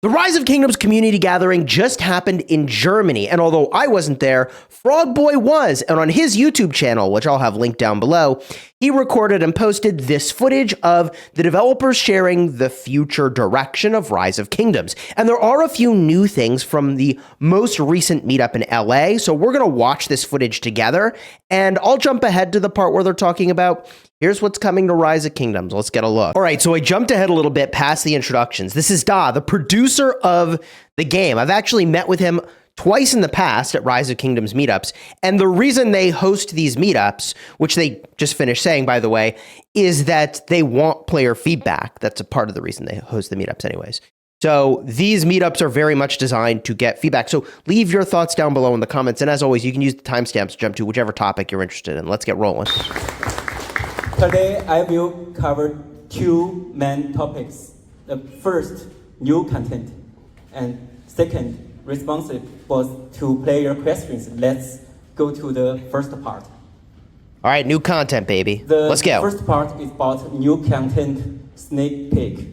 The Rise of Kingdoms community gathering just happened in Germany, and although I wasn't there, Frogboy was, and on his YouTube channel, which I'll have linked down below, he recorded and posted this footage of the developers sharing the future direction of Rise of Kingdoms. And there are a few new things from the most recent meetup in LA, so we're going to watch this footage together, and I'll jump ahead to the part where they're talking about here's what's coming to Rise of Kingdoms. Let's get a look. All right, so I jumped ahead a little bit past the introductions. This is Da, the producer of the game. I've actually met with him twice in the past at Rise of Kingdoms meetups, and the reason they host these meetups, which they just finished saying, by the way, is that they want player feedback. That's a part of the reason they host the meetups anyways. So these meetups are very much designed to get feedback. So leave your thoughts down below in the comments, and as always, you can use the timestamps to jump to whichever topic you're interested in. Let's get rolling. Today, I will cover two main topics. The first, new content, and second, responsive to player questions. Let's go to the first part. All right, new content, baby. Let's go. The first part is about new content sneak peek,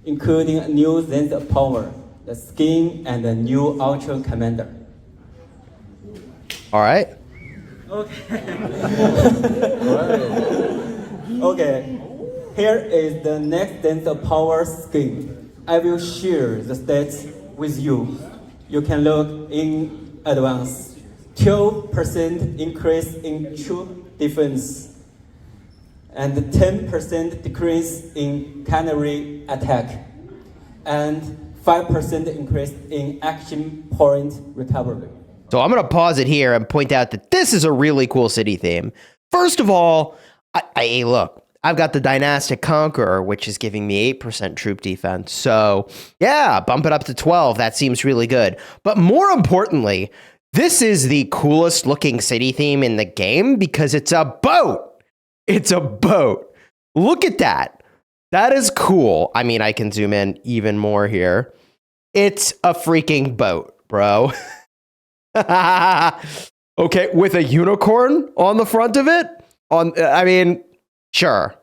including a new Zenith power, the skin, and a new Ultra Commander. All right. Okay. Okay, here is the next Zenith power skin. I will share the stats with you. You can look in advance. 12% increase in true defense and 10% decrease in canary attack and 5% increase in action point recovery. So I'm going to pause it here and point out that this is a really cool city theme. First of all, look, I've got the Dynastic Conqueror, which is giving me 8% troop defense. So yeah, bump it up to 12. That seems really good. But more importantly, this is the coolest looking city theme in the game because it's a boat. It's a boat. Look at that. That is cool. I mean, I can zoom in even more here. It's a freaking boat, bro. Okay, with a unicorn on the front of it. Sure.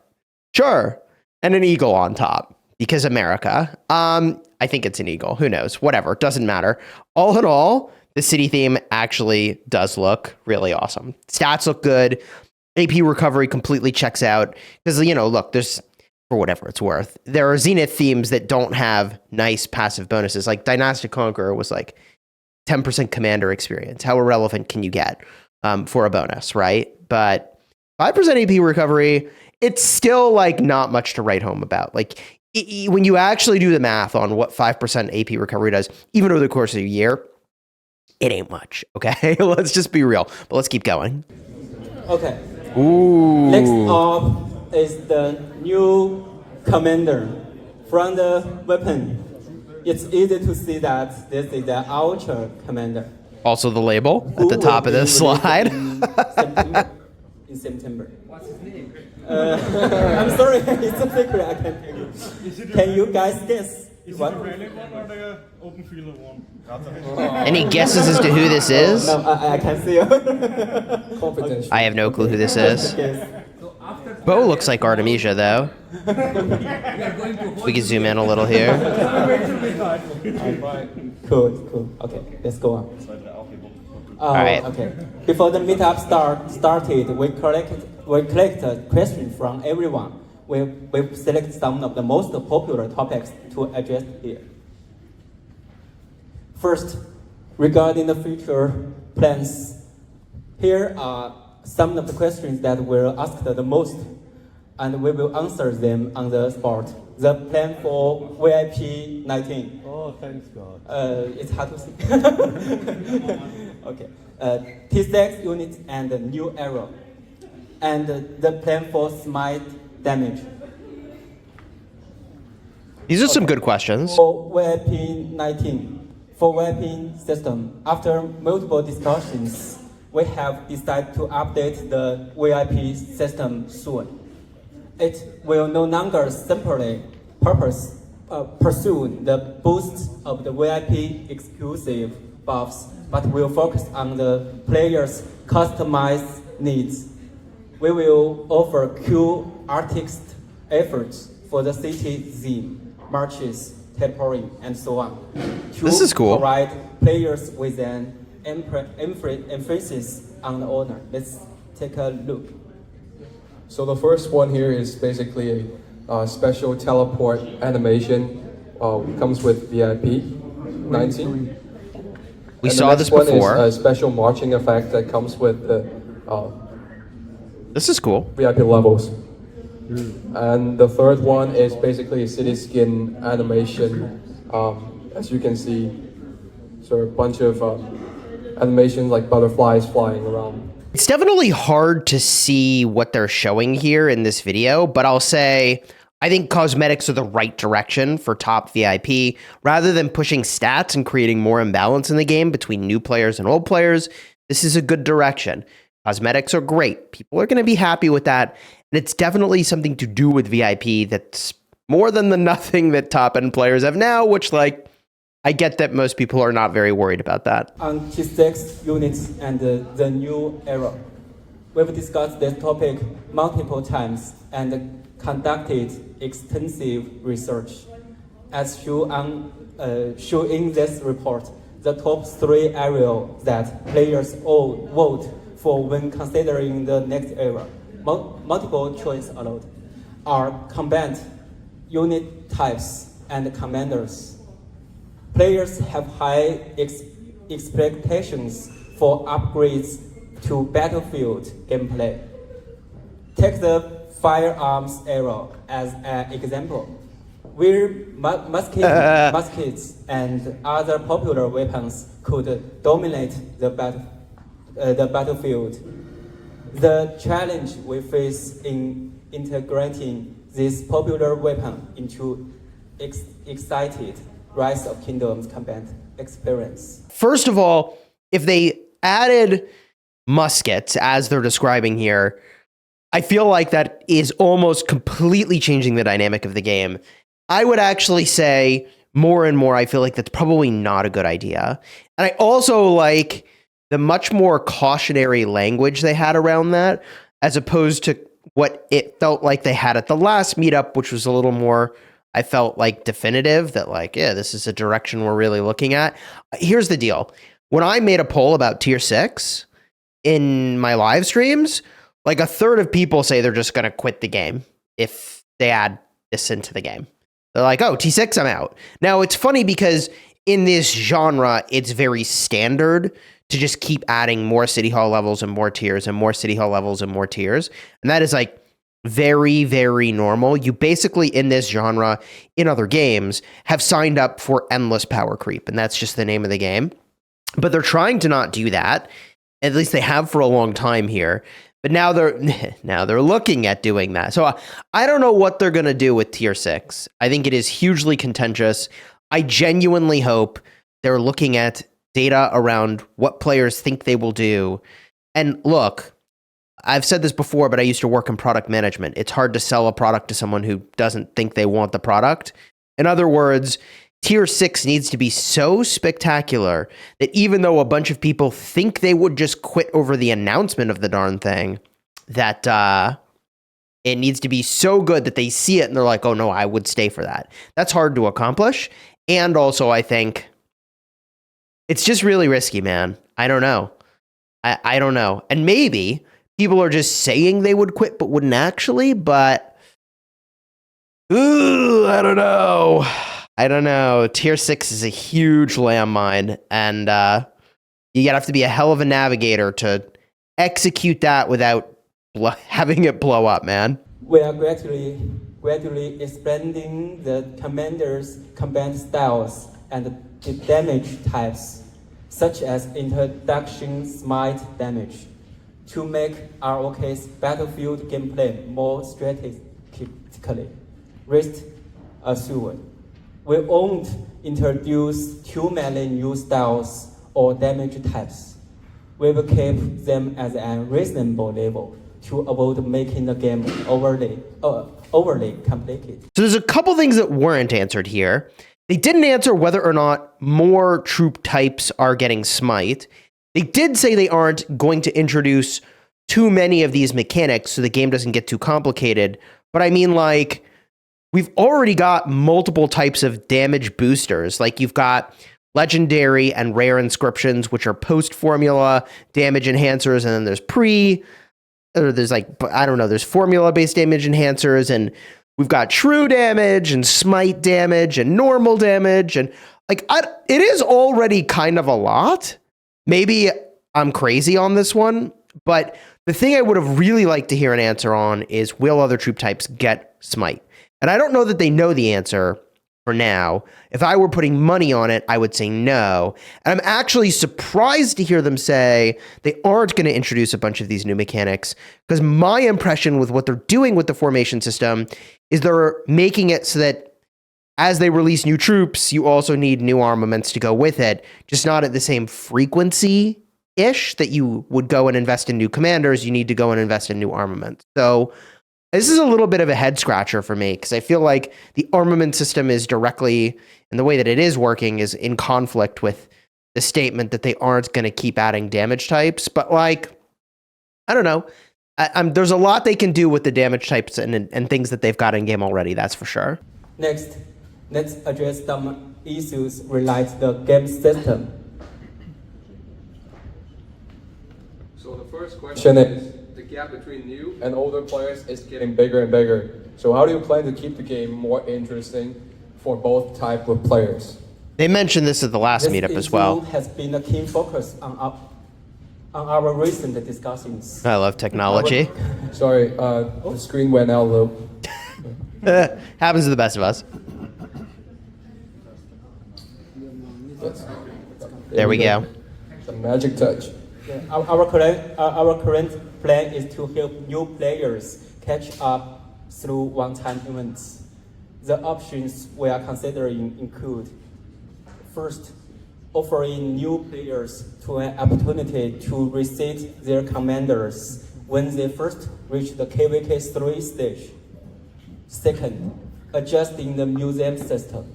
And an eagle on top, because America. I think it's an eagle. Who knows? Whatever. Doesn't matter. All in all, the city theme actually does look really awesome. Stats look good. AP recovery completely checks out. Because, look, there's, for whatever it's worth, there are Zenith themes that don't have nice passive bonuses. Like Dynastic Conqueror was like 10% commander experience. How irrelevant can you get for a bonus, right? But 5% AP recovery, it's still like not much to write home about. Like when you actually do the math on what 5% AP recovery does, even over the course of a year, it ain't much, okay? Let's just be real. But let's keep going. Okay. Ooh. Next up is the new commander. From the weapon, it's easy to see that this is the Ultra Commander. Also the label at the top of this slide. In September. What's his name? I'm sorry, it's a secret. I can't tell you. Can you guys guess? Is it the relic one or the open field one? Any guesses as to who this is? No, I can't see. Confidential. I have no clue who this is. Bo looks like Artemisia, though. We can zoom in a little here. Cool. Okay, let's go on. All right. Okay. Before the meetup started, we collected questions from everyone. We select some of the most popular topics to address here. First, regarding the future plans, here are some of the questions that were asked the most, and we will answer them on the spot. The plan for VIP 19. Oh, thanks God. It's hard to see. Okay. T6 unit and the new arrow. And the plan for smite damage. These are some good questions. For VIP 19, for VIP system, after multiple discussions, we have decided to update the VIP system soon. It will no longer simply pursue the boost of the VIP exclusive buffs, but will focus on the player's customized needs. We will offer cool artist efforts for the city theme, marches, tapering, and so on. To This is cool. provide players with an emphasis on the owner. Let's take a look. So the first one here is basically a special teleport animation. Comes with VIP 19. We And saw the this next one before. is a special marching effect that comes with the This is cool. VIP levels. And the third one is basically a city skin animation. As you can see, so a bunch of animations like butterflies flying around. It's definitely hard to see what they're showing here in this video, but I'll say I think cosmetics are the right direction for top VIP. Rather than pushing stats and creating more imbalance in the game between new players and old players, this is a good direction. Cosmetics are great. People are going to be happy with that. And it's definitely something to do with VIP that's more than the nothing that top end players have now, which, like, I get that most people are not very worried about that. On T6 units and the new era. We've discussed this topic multiple times and conducted extensive research. As shown in this report, the top 3 areas that players all vote for when considering the next era, multiple choice allowed, are combat, unit types, and commanders. Players have high expectations for upgrades to battlefield gameplay. Take the firearms era as an example, where muskets and other popular weapons could dominate the battlefield. The challenge we face in integrating this popular weapon into excited Rise of Kingdoms combat experience. First of all, if they added muskets, as they're describing here, I feel like that is almost completely changing the dynamic of the game. I would actually say more and more, I feel like that's probably not a good idea. And I also like the much more cautionary language they had around that, as opposed to what it felt like they had at the last meetup, which was a little more, I felt like, definitive, that like, yeah, this is a direction we're really looking at. Here's the deal. When I made a poll about tier 6 in my live streams, like a third of people say they're just going to quit the game if they add this into the game. They're like, oh, T6, I'm out. Now, it's funny because in this genre, it's very standard to just keep adding more City Hall levels and more tiers and more City Hall levels and more tiers. And that is like very, very normal. You basically, in this genre, in other games, have signed up for endless power creep. And that's just the name of the game. But they're trying to not do that. At least they have for a long time here. But now they're looking at doing that. So I don't know what they're going to do with tier 6. I think it is hugely contentious. I genuinely hope they're looking at data around what players think they will do. And look, I've said this before, but I used to work in product management. It's hard to sell a product to someone who doesn't think they want the product. In other words, tier 6 needs to be so spectacular that even though a bunch of people think they would just quit over the announcement of the darn thing, that it needs to be so good that they see it and they're like, oh no, I would stay for that. That's hard to accomplish. And also, I think it's just really risky, man. I don't know. I don't know. And maybe people are just saying they would quit but wouldn't actually, but I don't know. I don't know. Tier 6 is a huge landmine, and you gotta have to be a hell of a navigator to execute that without having it blow up, man. We are gradually expanding the commander's combat styles and the damage types, such as introduction smite damage, to make ROK's battlefield gameplay more strategically risk assured. We won't introduce too many new styles or damage types. We will keep them at a reasonable level to avoid making the game overly complicated. So there's a couple things that weren't answered here. They didn't answer whether or not more troop types are getting smite. They did say they aren't going to introduce too many of these mechanics so the game doesn't get too complicated. But I mean, like, we've already got multiple types of damage boosters. Like you've got legendary and rare inscriptions, which are post-formula damage enhancers, and then there's there's formula-based damage enhancers, and we've got true damage and smite damage and normal damage, and it is already kind of a lot. Maybe I'm crazy on this one, but the thing I would have really liked to hear an answer on is, will other troop types get smite? And I don't know that they know the answer for now. If I were putting money on it, I would say no. And I'm actually surprised to hear them say they aren't going to introduce a bunch of these new mechanics, because my impression with what they're doing with the formation system is they're making it so that as they release new troops, you also need new armaments to go with it, just not at the same frequency-ish that you would go and invest in new commanders. You need to go and invest in new armaments. So this is a little bit of a head scratcher for me, because I feel like the armament system is directly, and the way that it is working is in conflict with the statement that they aren't going to keep adding damage types. But I don't know. There's a lot they can do with the damage types and things that they've got in game already. That's for sure. Next, let's address some issues related to the game system. So the first question is, the gap between new and older players is getting bigger and bigger. So how do you plan to keep the game more interesting for both type of players? They mentioned this at the last meetup as well. This has been a key focus on our recent discussions. I love technology. Sorry, the screen went out a little. Happens to the best of us. Yes. There we go. The magic touch. Yeah, our current plan is to help new players catch up through one-time events. The options we are considering include: first, offering new players to an opportunity to reset their commanders when they first reach the KVK 3 stage. Second, adjusting the museum system.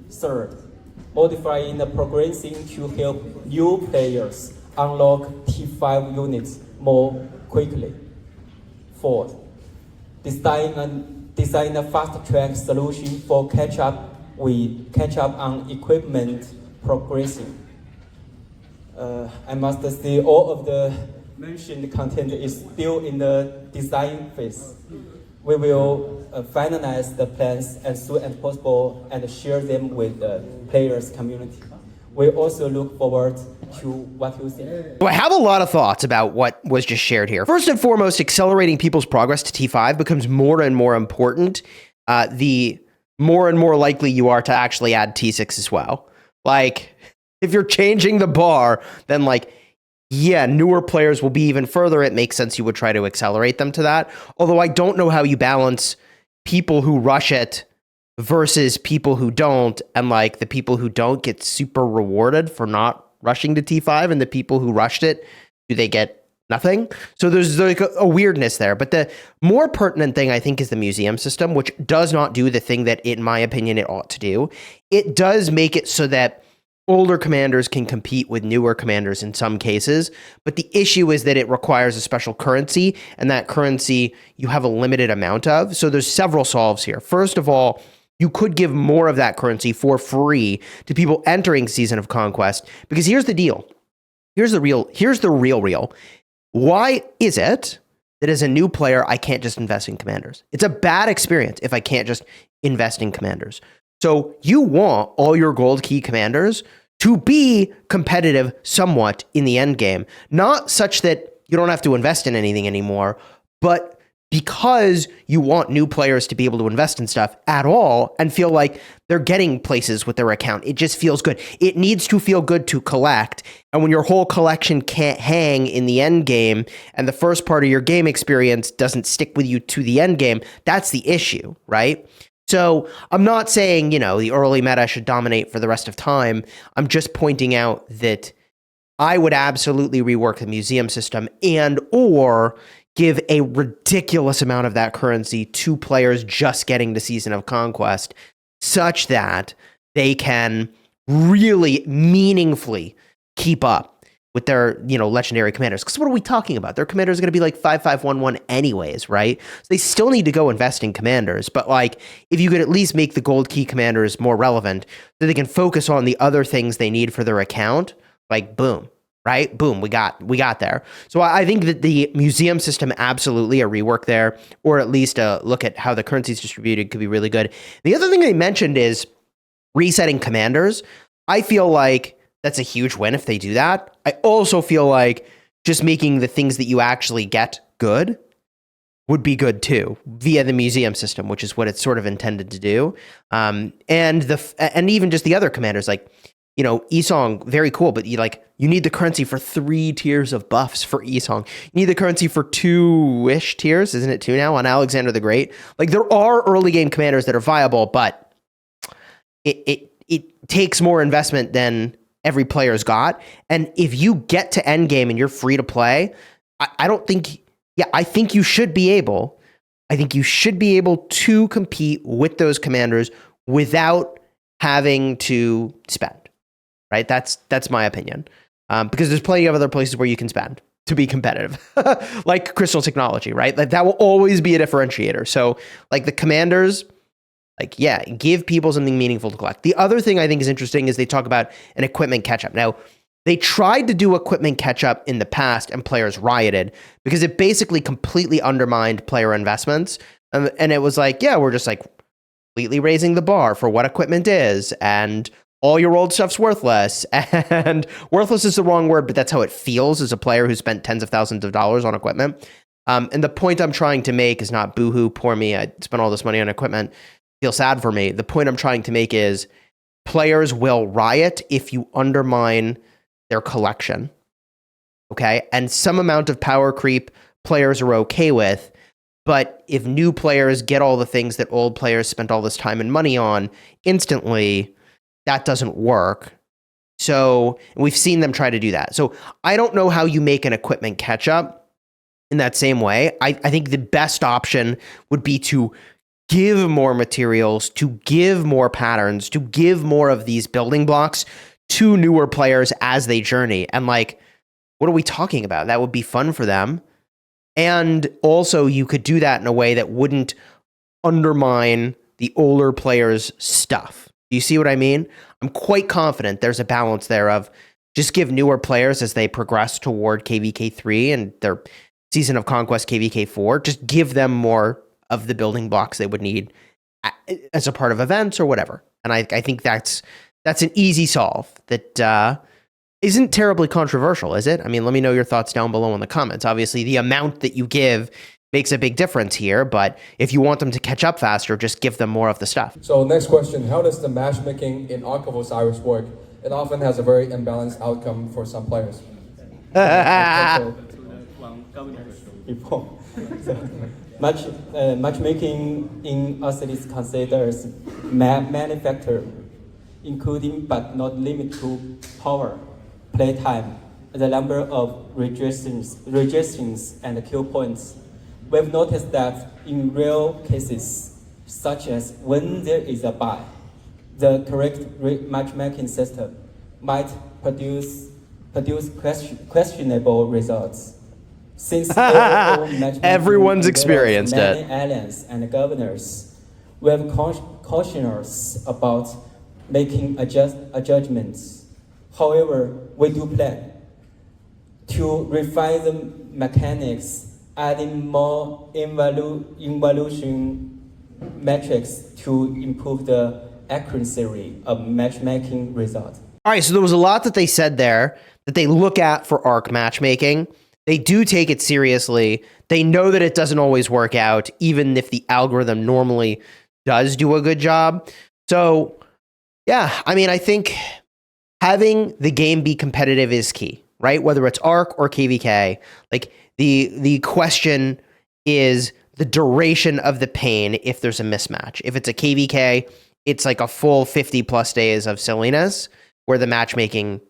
Third, modifying the progressing to help new players unlock T5 units more quickly. Fourth, design a fast-track solution for catch-up on equipment progressing. I must say all of the mentioned content is still in the design phase. We will finalize the plans as soon as possible and share them with the players community. We also look forward to what you think. So I have a lot of thoughts about what was just shared here. First and foremost, accelerating people's progress to T5 becomes more and more important. The more and more likely you are to actually add T6 as well. If you're changing the bar, then newer players will be even further. It makes sense you would try to accelerate them to that. Although I don't know how you balance people who rush it versus people who don't, and the people who don't get super rewarded for not rushing to T5, and the people who rushed it, do they get nothing? So there's a weirdness there. But the more pertinent thing, I think, is the museum system, which does not do the thing that, in my opinion, it ought to do. It does make it so that older commanders can compete with newer commanders in some cases, but the issue is that it requires a special currency, and that currency you have a limited amount of. So there's several solves here. First of all, you could give more of that currency for free to people entering Season of Conquest, because here's the deal. Here's the real. Why is it that as a new player, I can't just invest in commanders? It's a bad experience if I can't just invest in commanders. So you want all your gold key commanders to be competitive somewhat in the end game, not such that you don't have to invest in anything anymore, but because you want new players to be able to invest in stuff at all and feel like they're getting places with their account. It just feels good. It needs to feel good to collect. And when your whole collection can't hang in the end game and the first part of your game experience doesn't stick with you to the end game, that's the issue, right? So I'm not saying, the early meta should dominate for the rest of time. I'm just pointing out that I would absolutely rework the museum system or give a ridiculous amount of that currency to players just getting to Season of Conquest, such that they can really meaningfully keep up. with their, legendary commanders. Because what are we talking about? Their commanders are going to be like 5-5-1-1 anyways, right? So they still need to go invest in commanders. But like, if you could at least make the gold key commanders more relevant, so they can focus on the other things they need for their account, like boom, right? Boom, we got there. So I think that the museum system, absolutely a rework there, or at least a look at how the currency is distributed could be really good. The other thing they mentioned is resetting commanders. I feel like that's a huge win if they do that. I also feel like just making the things that you actually get good would be good too, via the museum system, which is what it's sort of intended to do. And even just the other commanders, like, Isong, very cool, but you need the currency for 3 tiers of buffs for Isong. You need the currency for 2-ish tiers, isn't it 2 now, on Alexander the Great? Like, there are early game commanders that are viable, but it takes more investment than every player's got. And if you get to end game and you're free to play, I think you should be able to compete with those commanders without having to spend, right? That's my opinion. Because there's plenty of other places where you can spend to be competitive, like Crystal Technology, right? Like that will always be a differentiator. So like the commanders, give people something meaningful to collect. The other thing I think is interesting is they talk about an equipment catch-up. Now, they tried to do equipment catch-up in the past and players rioted because it basically completely undermined player investments. And it was like, we're just like completely raising the bar for what equipment is, and all your old stuff's worthless. And worthless is the wrong word, but that's how it feels as a player who spent tens of thousands of dollars on equipment. And the point I'm trying to make is not boohoo, poor me, I spent all this money on equipment. Feel sad for me. The point I'm trying to make is players will riot if you undermine their collection. Okay? And some amount of power creep players are okay with, but if new players get all the things that old players spent all this time and money on instantly, that doesn't work. So we've seen them try to do that. So I don't know how you make an equipment catch up in that same way. I think the best option would be to give more materials, to give more patterns, to give more of these building blocks to newer players as they journey. And like, what are we talking about? That would be fun for them. And also you could do that in a way that wouldn't undermine the older players' stuff. Do you see what I mean? I'm quite confident there's a balance there of just give newer players as they progress toward KVK 3 and their Season of Conquest KVK 4, just give them more of the building blocks they would need as a part of events or whatever. And I think that's an easy solve that isn't terribly controversial, is it? I mean, let me know your thoughts down below in the comments. Obviously, the amount that you give makes a big difference here, but if you want them to catch up faster, just give them more of the stuff. So next question, how does the matchmaking in Ark of Osiris work? It often has a very imbalanced outcome for some players. Matchmaking in Osiris considers many factors, including but not limited to power, playtime, the number of rejections and kill points. We've noticed that in real cases, such as when there is a buy, the correct matchmaking system might produce questionable results. Since everyone's experienced many it. Aliens and governors, we have cautioners about making judgments. However, we do plan to refine the mechanics, adding more evaluation metrics to improve the accuracy of matchmaking results. All right, so there was a lot that they said there that they look at for ARC matchmaking. They do take it seriously. They know that it doesn't always work out, even if the algorithm normally does do a good job. So, yeah, I mean, I think having the game be competitive is key, right? Whether it's ARC or KVK, like the question is the duration of the pain if there's a mismatch. If it's a KVK, it's like a full 50 plus days of silliness where the matchmaking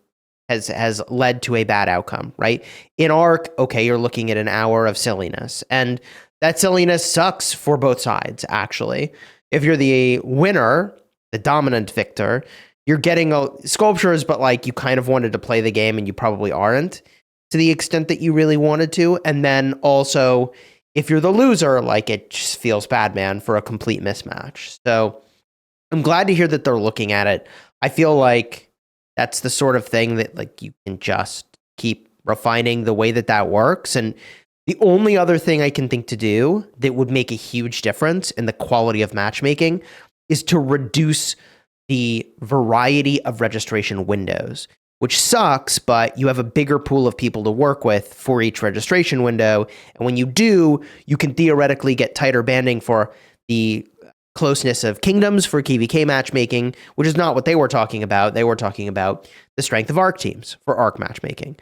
has led to a bad outcome, right? In ARC, okay, you're looking at an hour of silliness, and that silliness sucks for both sides, actually. If you're the winner, the dominant victor, you're getting sculptures, but like you kind of wanted to play the game and you probably aren't to the extent that you really wanted to. And then also, if you're the loser, like it just feels bad, man, for a complete mismatch. So I'm glad to hear that they're looking at it. I feel like that's the sort of thing that like you can just keep refining the way that that works. And the only other thing I can think to do that would make a huge difference in the quality of matchmaking is to reduce the variety of registration windows, which sucks, but you have a bigger pool of people to work with for each registration window. And when you do, you can theoretically get tighter banding for the closeness of kingdoms for KVK matchmaking, which is not what they were talking about. They were talking about the strength of ARC teams for ARC matchmaking.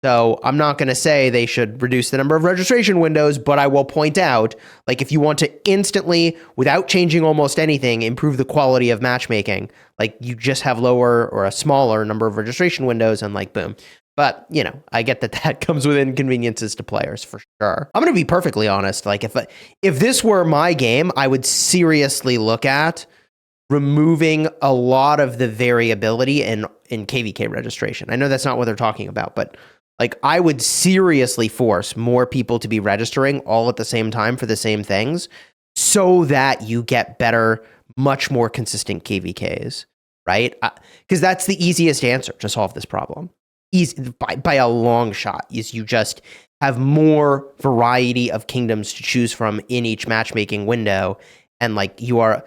So I'm not going to say they should reduce the number of registration windows, but I will point out, like, if you want to instantly, without changing almost anything, improve the quality of matchmaking, like, you just have lower or a smaller number of registration windows and, like, boom. But, you know, I get that that comes with inconveniences to players for sure. I'm going to be perfectly honest. Like, if this were my game, I would seriously look at removing a lot of the variability in KVK registration. I know that's not what they're talking about, but like, I would seriously force more people to be registering all at the same time for the same things so that you get better, much more consistent KVKs, right? Because that's the easiest answer to solve this problem. Easy, by a long shot, is you just have more variety of kingdoms to choose from in each matchmaking window. And like, you are,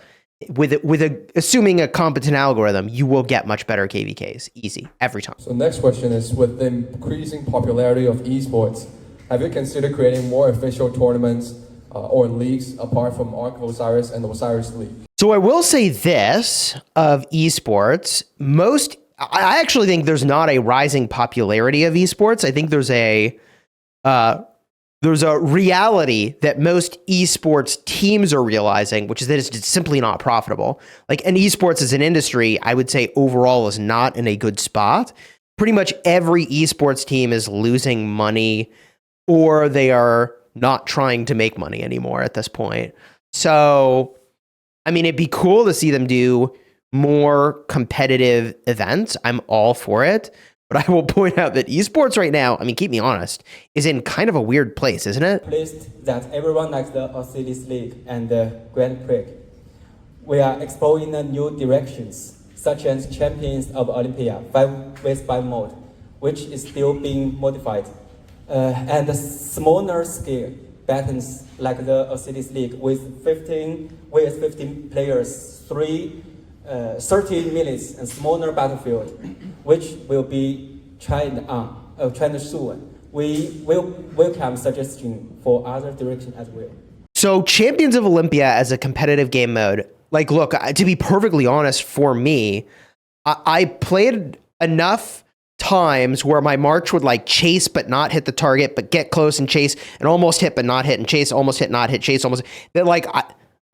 assuming a competent algorithm, you will get much better KVKs. Easy, every time. So next question is, with the increasing popularity of esports, have you considered creating more official tournaments or leagues apart from ARC Osiris and the Osiris League? So I will say this of esports, I actually think there's not a rising popularity of esports. I think there's a reality that most esports teams are realizing, which is that it's simply not profitable. Like, and esports as an industry, I would say overall is not in a good spot. Pretty much every esports team is losing money, or they are not trying to make money anymore at this point. So, I mean, it'd be cool to see them do more competitive events. I'm all for it. But I will point out that esports right now, I mean, keep me honest, is in kind of a weird place, isn't it? Pleased that everyone likes the Osiris League and the Grand Prix. We are exploring the new directions, such as Champions of Olympia 5v5 mode, which is still being modified, and the smaller scale battles like the Osiris League with 15 players, 30 minutes and smaller battlefield, which will be tried soon. We will welcome suggestions for other directions as well. So Champions of Olympia as a competitive game mode, like, look, to be perfectly honest, for me, I played enough times where my march would like chase but not hit the target, but get close and chase, and almost hit but not hit, and chase, almost hit, not hit, chase, almost. That like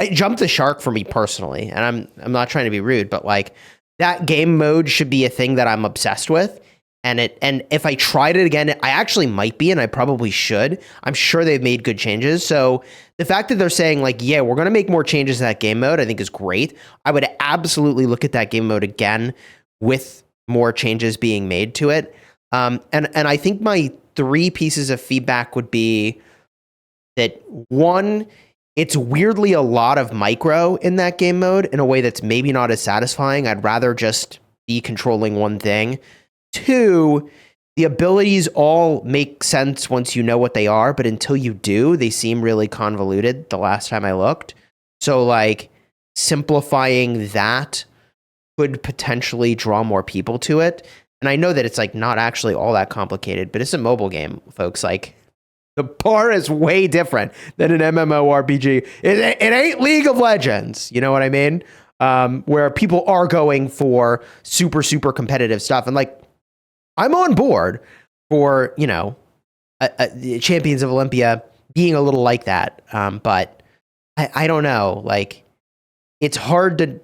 it jumped the shark for me personally, and I'm not trying to be rude, but like, that game mode should be a thing that I'm obsessed with. And if I tried it again, I actually might be, and I probably should. I'm sure they've made good changes. So the fact that they're saying like, yeah, we're going to make more changes to that game mode, I think is great. I would absolutely look at that game mode again with more changes being made to it. And I think my 3 pieces of feedback would be that, 1, it's weirdly a lot of micro in that game mode in a way that's maybe not as satisfying. I'd rather just be controlling one thing. 2, the abilities all make sense once you know what they are, but until you do, they seem really convoluted the last time I looked. So like, simplifying that could potentially draw more people to it. And I know that it's like not actually all that complicated, but it's a mobile game, folks. Like, the bar is way different than an MMORPG. It ain't League of Legends, you know what I mean? Where people are going for super, super competitive stuff. And like, I'm on board for, you know, Champions of Olympia being a little like that. But I don't know. Like, it's hard to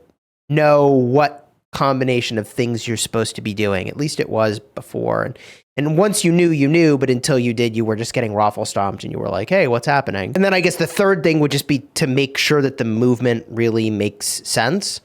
know what combination of things you're supposed to be doing. At least it was before. And once you knew, but until you did, you were just getting raffle stomped and you were like, hey, what's happening? And then I guess the third thing would just be to make sure that the movement really makes sense.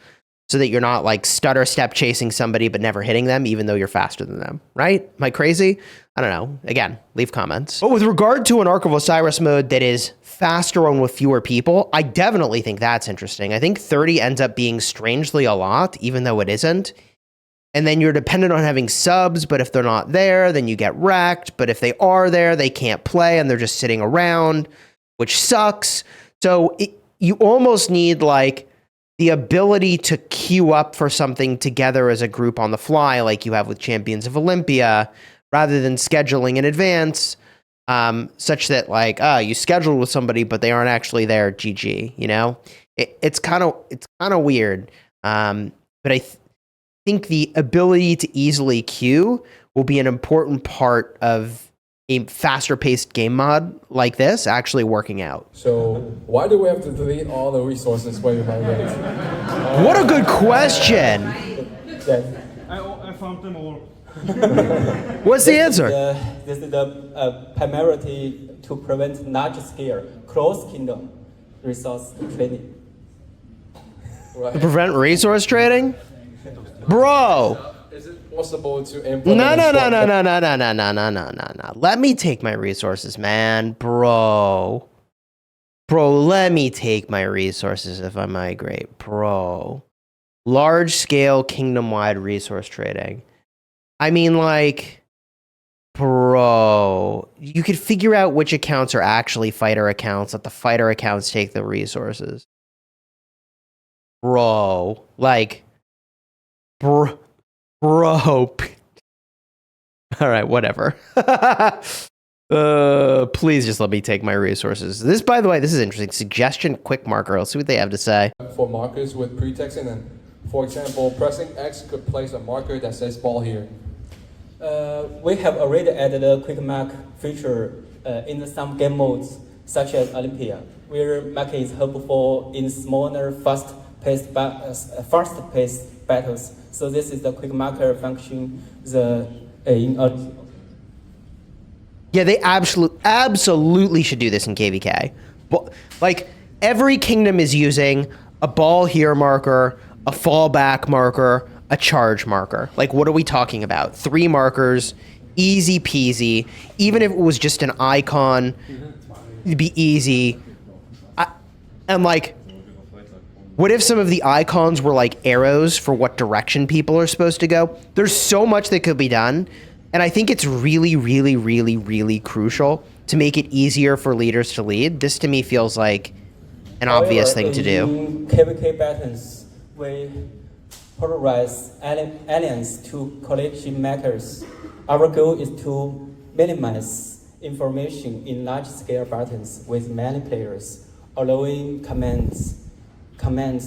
So so that you're not like stutter step chasing somebody but never hitting them, even though you're faster than them, right? Am I crazy? I don't know. Again, leave comments. But with regard to an Ark of Osiris mode that is faster and with fewer people, I definitely think that's interesting. I think 30 ends up being strangely a lot, even though it isn't. And then you're dependent on having subs, but if they're not there, then you get wrecked. But if they are there, they can't play and they're just sitting around, which sucks. So you almost need like the ability to queue up for something together as a group on the fly, like you have with Champions of Olympia, rather than scheduling in advance, such that like, you scheduled with somebody, but they aren't actually there. GG, you know, it's kind of weird. But I think the ability to easily queue will be an important part of a faster paced game mod like this actually working out. So why do we have to delete all the resources when we have it? What a good question. I found them all. What's the answer? This is the primarily to prevent large scale cross kingdom resource trading. To prevent resource trading? Bro. Is it possible to implement? No. Let me take my resources, man. Bro, let me take my resources if I migrate. Bro. Large scale kingdom wide resource trading. I mean, like, bro, you could figure out which accounts are actually fighter accounts. Let the fighter accounts take the resources. Bro, like, bro. All right, whatever. Please just let me take my resources. This, by the way, this is interesting. Suggestion quick marker. I'll see what they have to say. For markers with pretexting, and for example, pressing X could place a marker that says ball here. We have already added a quick mark feature in some game modes, such as Olympia, where marking is helpful in smaller, fast-paced battles. So this is the quick marker function. Yeah, they absolutely should do this in KVK. But like every kingdom is using a ball here marker, a fallback marker, a charge marker. Like, what are we talking about? 3 markers, easy peasy. Even if it was just an icon, it'd be easy. And like, what if some of the icons were like arrows for what direction people are supposed to go? There's so much that could be done. And I think it's really, really, really, really crucial to make it easier for leaders to lead. This to me feels like an obvious thing to do. In KVK battles, we polarize aliens to collection makers. Our goal is to minimize information in large-scale battles with many players, allowing commands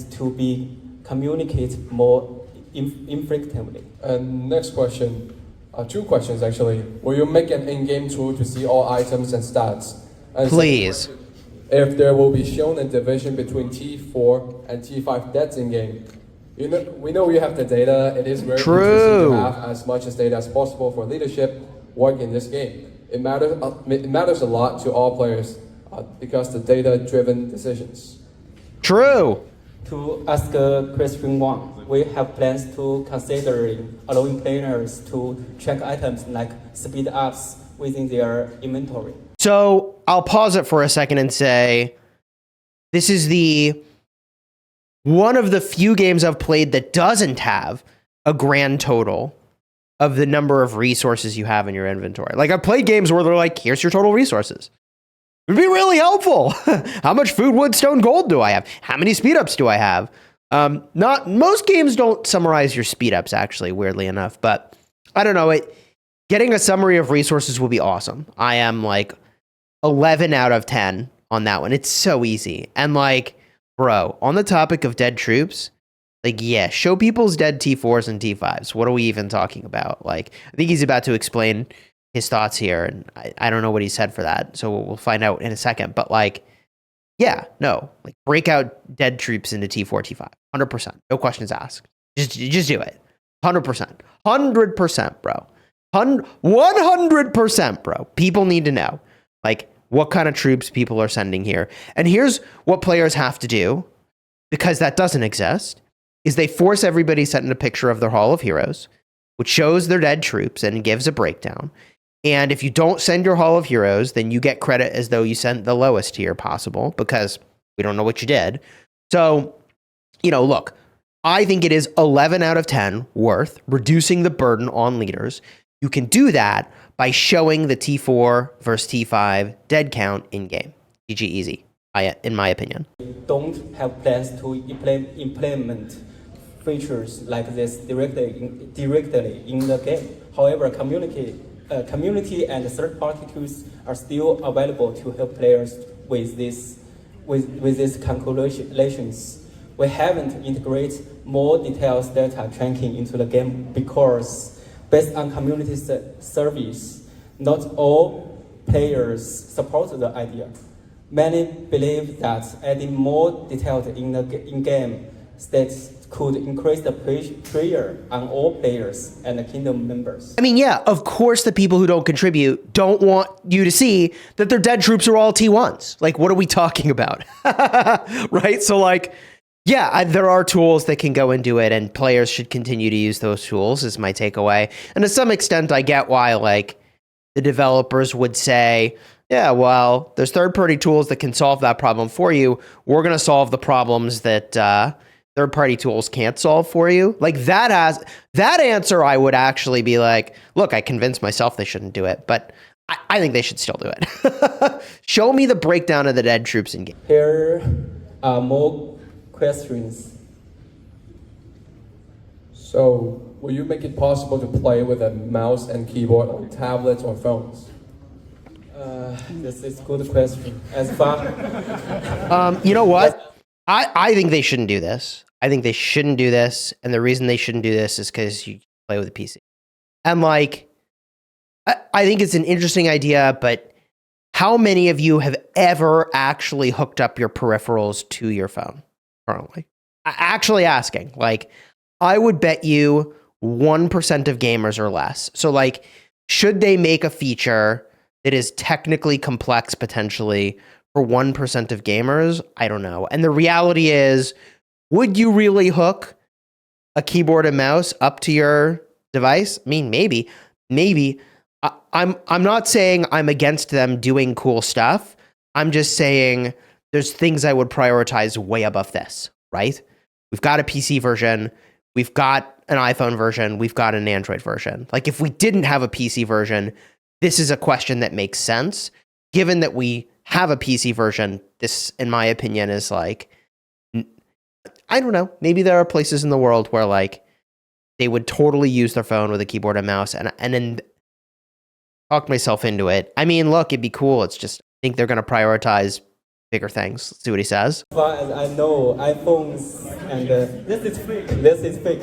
to be communicated more infrequently. And next question, 2 questions actually. Will you make an in-game tool to see all items and stats? And Please. If there will be shown a division between T4 and T5 deaths in-game. We know you have the data. It is very interesting to have as much as data as possible for leadership work in this game. It matters a lot to all players because the data-driven decisions. True. To ask question 1, we have plans to consider allowing players to track items like speed ups within their inventory. So I'll pause it for a second and say, this is one of the few games I've played that doesn't have a grand total of the number of resources you have in your inventory. Like, I've played games where they're like, here's your total resources. It would be really helpful. How much food, wood, stone, gold do I have? How many speed ups do I have? Most games don't summarize your speed ups, actually, weirdly enough, but I don't know. Getting a summary of resources will be awesome. I am like 11 out of 10 on that one. It's so easy. And like, bro, on the topic of dead troops, like, yeah, show people's dead T4s and T5s. What are we even talking about? Like, I think he's about to explain his thoughts here, and I don't know what he said for that, so we'll find out in a second. But like, yeah, no, like, break out dead troops into T4, T5, 100%, no questions asked. Just do it, 100%, bro, 100%, bro. People need to know, like, what kind of troops people are sending here, and here's what players have to do, because that doesn't exist. is they force everybody to send in a picture of their Hall of Heroes, which shows their dead troops and gives a breakdown. And if you don't send your Hall of Heroes, then you get credit as though you sent the lowest tier possible because we don't know what you did. So, look, I think it is 11 out of 10 worth reducing the burden on leaders. You can do that by showing the T4 versus T5 dead count in game. GG easy, in my opinion. Don't have plans to implement features like this directly in the game. However, community and third-party tools are still available to help players with these calculations. We haven't integrated more detailed data tracking into the game because, based on community service, not all players support the idea. Many believe that adding more details in-game stats could increase the pressure on all players and the kingdom members. I mean, yeah, of course the people who don't contribute don't want you to see that their dead troops are all T1s. Like, what are we talking about? Right? So, yeah, there are tools that can go and do it, and players should continue to use those tools, is my takeaway. And to some extent, I get why, the developers would say, yeah, well, there's third-party tools that can solve that problem for you. We're going to solve the problems that third-party tools can't solve for you. That answer, I would actually be like, look, I convinced myself they shouldn't do it, but I think they should still do it. Show me the breakdown of the dead troops in game. Here are more questions. So, will you make it possible to play with a mouse and keyboard on tablets or phones? This is a good question. As far you know what? I think they shouldn't do this. I think they shouldn't do this, and the reason they shouldn't do this is because you play with a PC. And I think it's an interesting idea, but how many of you have ever actually hooked up your peripherals to your phone currently? Actually asking. I would bet you 1% of gamers or less. So, should they make a feature that is technically complex potentially for 1% of gamers? I don't know. And the reality is, would you really hook a keyboard and mouse up to your device? I mean, maybe. I'm not saying I'm against them doing cool stuff. I'm just saying there's things I would prioritize way above this, right? We've got a PC version. We've got an iPhone version. We've got an Android version. If we didn't have a PC version, this is a question that makes sense. Given that we have a PC version, this, in my opinion, is I don't know. Maybe there are places in the world where they would totally use their phone with a keyboard and mouse, and then talk myself into it. I mean, look, it'd be cool. It's just, I think they're going to prioritize bigger things. Let's see what he says. As far as I know, iPhones and this is fake. This is fake.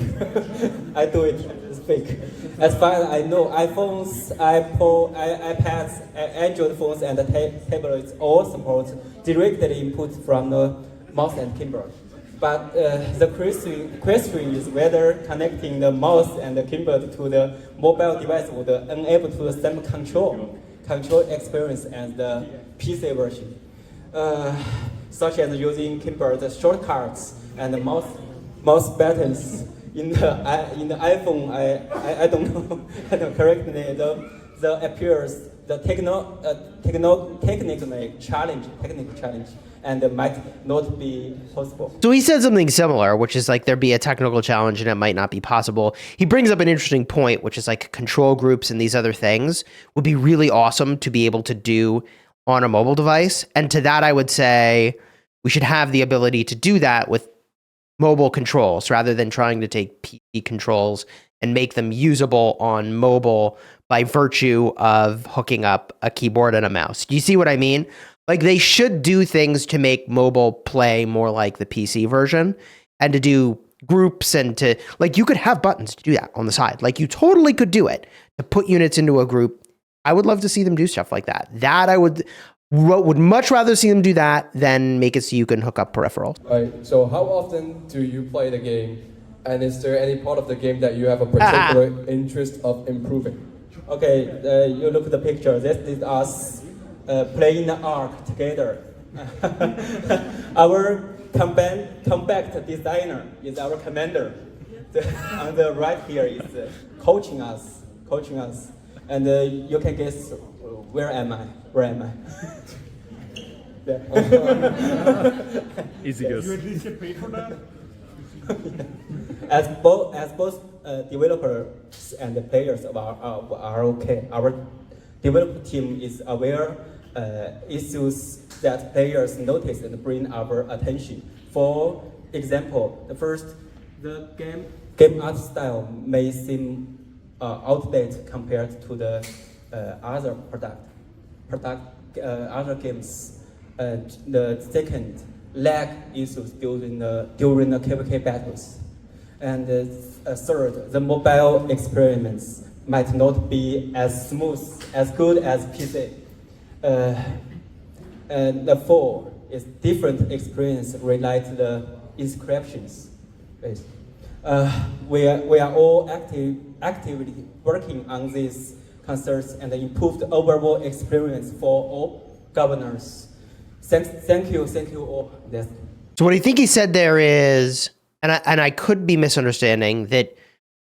I do it. It's fake. As far as I know, iPhones, iPads, Android phones, and tablets all support direct input from the mouse and keyboard. But the question is whether connecting the mouse and the keyboard to the mobile device would enable to the same control experience as the PC version, such as using keyboard shortcuts and mouse buttons. In the iPhone, I don't know correctly. The appears the technical challenge, and might not be possible. So he said something similar, which is there'd be a technical challenge and it might not be possible. He brings up an interesting point, which is control groups and these other things would be really awesome to be able to do on a mobile device. And to that, I would say we should have the ability to do that with mobile controls rather than trying to take PC controls and make them usable on mobile by virtue of hooking up a keyboard and a mouse. Do you see what I mean? They should do things to make mobile play more like the PC version and to do groups and to, you could have buttons to do that on the side. You totally could do it to put units into a group. I would love to see them do stuff like that. That I would much rather see them do that than make it so you can hook up peripherals. Right. So how often do you play the game? And is there any part of the game that you have a particular interest of improving? Okay, you look at the picture. This is us playing the ARK together. Our Combat designer is our commander. On the right here is coaching us, and you can guess where am I? Easy guess. You at least get paid for that? As both developers and the players of ROK, our development team is aware issues that players notice and bring our attention. For example, the game art style may seem outdated compared to the other other games. The second, lag issues during the KVK battles. And third, the mobile experiments might not be as smooth, as good as PC. And the fourth is different experience relate to the inscriptions. We are all actively working on these concerns and improve the overall experience for all governors. Thank you all. Yes. So what I think he said there is, and I could be misunderstanding, that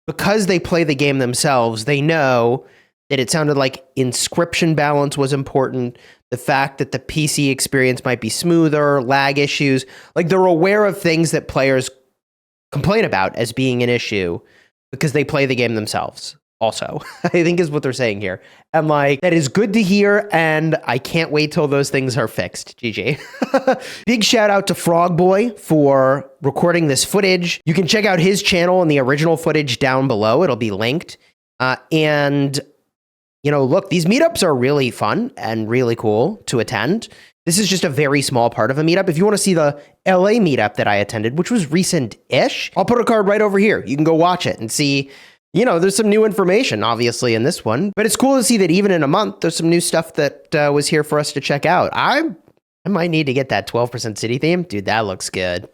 because they play the game themselves, they know that it sounded like inscription balance was important, the fact that the PC experience might be smoother, lag issues, like they're aware of things that players complain about as being an issue because they play the game themselves. Also, I think is what they're saying here. And like, that is good to hear. And I can't wait till those things are fixed. GG. Big shout out to Frogboy for recording this footage. You can check out his channel and the original footage down below. It'll be linked. And, you know, look, these meetups are really fun and really cool to attend. This is just a very small part of a meetup. If you want to see the LA meetup that I attended, which was recent-ish, I'll put a card right over here. You can go watch it and see. You know, there's some new information, obviously, in this one, but it's cool to see that even in a month, there's some new stuff that was here for us to check out. I might need to get that 12% city theme. Dude, that looks good.